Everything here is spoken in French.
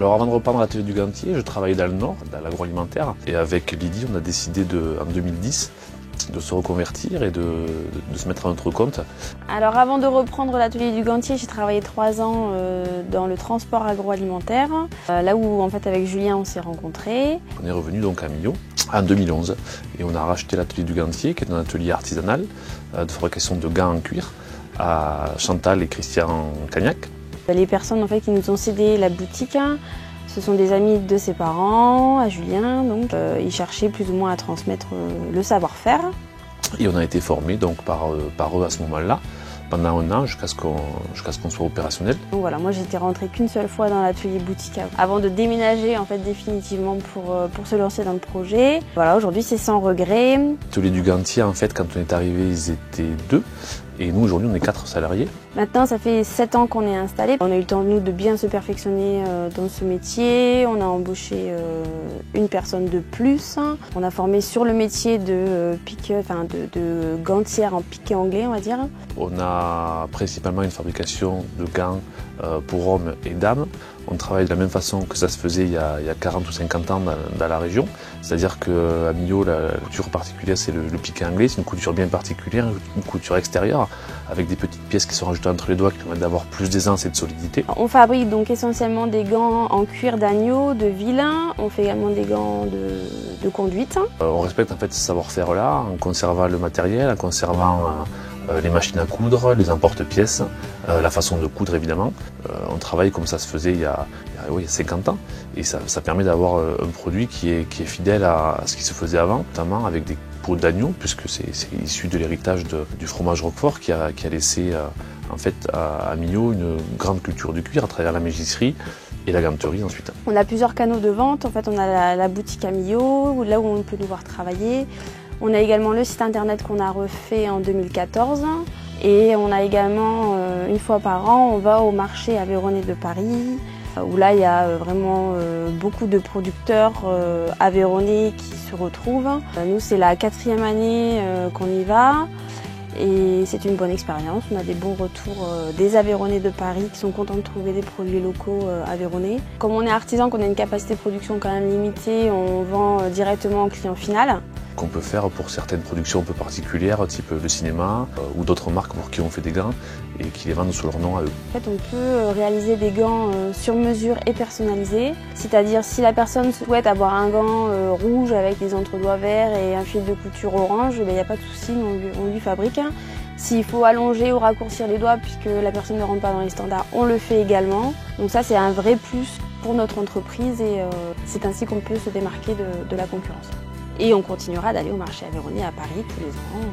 Alors avant de reprendre l'atelier du Gantier, je travaillais dans le Nord, dans l'agroalimentaire. Et avec Lydie, on a décidé en 2010 de se reconvertir et de se mettre à notre compte. Alors avant de reprendre l'atelier du Gantier, j'ai travaillé 3 ans dans le transport agroalimentaire, là où en fait avec Julien on s'est rencontrés. On est revenu donc à Millau en 2011 et on a racheté l'atelier du Gantier qui est un atelier artisanal de fabrication de gants en cuir à Chantal et Christian Cagnac. Les personnes en fait, qui nous ont cédé la boutique, ce sont des amis de ses parents, à Julien, donc ils cherchaient plus ou moins à transmettre le savoir-faire. Et on a été formés donc par eux à ce moment-là, pendant un an jusqu'à ce qu'on soit opérationnel. Donc voilà, moi j'étais rentrée qu'une seule fois dans l'atelier boutique avant de déménager en fait définitivement pour se lancer dans le projet. Voilà, aujourd'hui c'est sans regret. L'atelier du Gantier, en fait, quand on est arrivé, ils étaient 2. Et nous, aujourd'hui, on est 4 salariés. Maintenant, ça fait 7 ans qu'on est installés. On a eu le temps, nous, de bien se perfectionner dans ce métier. On a embauché une personne de plus. On a formé sur le métier de gantière en piqué anglais, on va dire. On a principalement une fabrication de gants pour hommes et dames. On travaille de la même façon que ça se faisait il y a 40 ou 50 ans dans la région. C'est-à-dire qu'à Millau, la couture particulière, c'est le piqué anglais. C'est une couture bien particulière, une couture extérieure, avec des petites pièces qui sont rajoutées entre les doigts qui permettent d'avoir plus d'aisance et de solidité. On fabrique donc essentiellement des gants en cuir d'agneau, de vilain. On fait également des gants de conduite. On respecte en fait ce savoir-faire-là en conservant le matériel, en conservant les machines à coudre, les emporte-pièces, la façon de coudre évidemment. On travaille comme ça se faisait il y a 50 ans et ça permet d'avoir un produit qui est fidèle à ce qui se faisait avant, notamment avec des peaux d'agneau, puisque c'est issu de l'héritage du fromage Roquefort qui a laissé en fait à Millau une grande culture du cuir à travers la mégisserie et la ganterie ensuite. On a plusieurs canaux de vente. En fait, on a la boutique à Millau, là où on peut nous voir travailler. On a également le site internet qu'on a refait en 2014 et on a également, une fois par an, on va au marché aveyronnais de Paris où là il y a vraiment beaucoup de producteurs aveyronnais qui se retrouvent. Nous c'est la 4e année qu'on y va et c'est une bonne expérience. On a des bons retours des aveyronnais de Paris qui sont contents de trouver des produits locaux aveyronnais. Comme on est artisan, qu'on a une capacité de production quand même limitée, on vend directement au client final. Qu'on peut faire pour certaines productions un peu particulières, type le cinéma ou d'autres marques pour qui on fait des gants et qui les vendent sous leur nom à eux. En fait, on peut réaliser des gants sur mesure et personnalisés, c'est-à-dire si la personne souhaite avoir un gant rouge avec des entredoigts verts et un fil de couture orange, il n'y a pas de souci, on lui fabrique. S'il faut allonger ou raccourcir les doigts puisque la personne ne rentre pas dans les standards, on le fait également. Donc ça, c'est un vrai plus pour notre entreprise et c'est ainsi qu'on peut se démarquer de la concurrence. Et on continuera d'aller au marché aveyronnais à Paris tous les ans.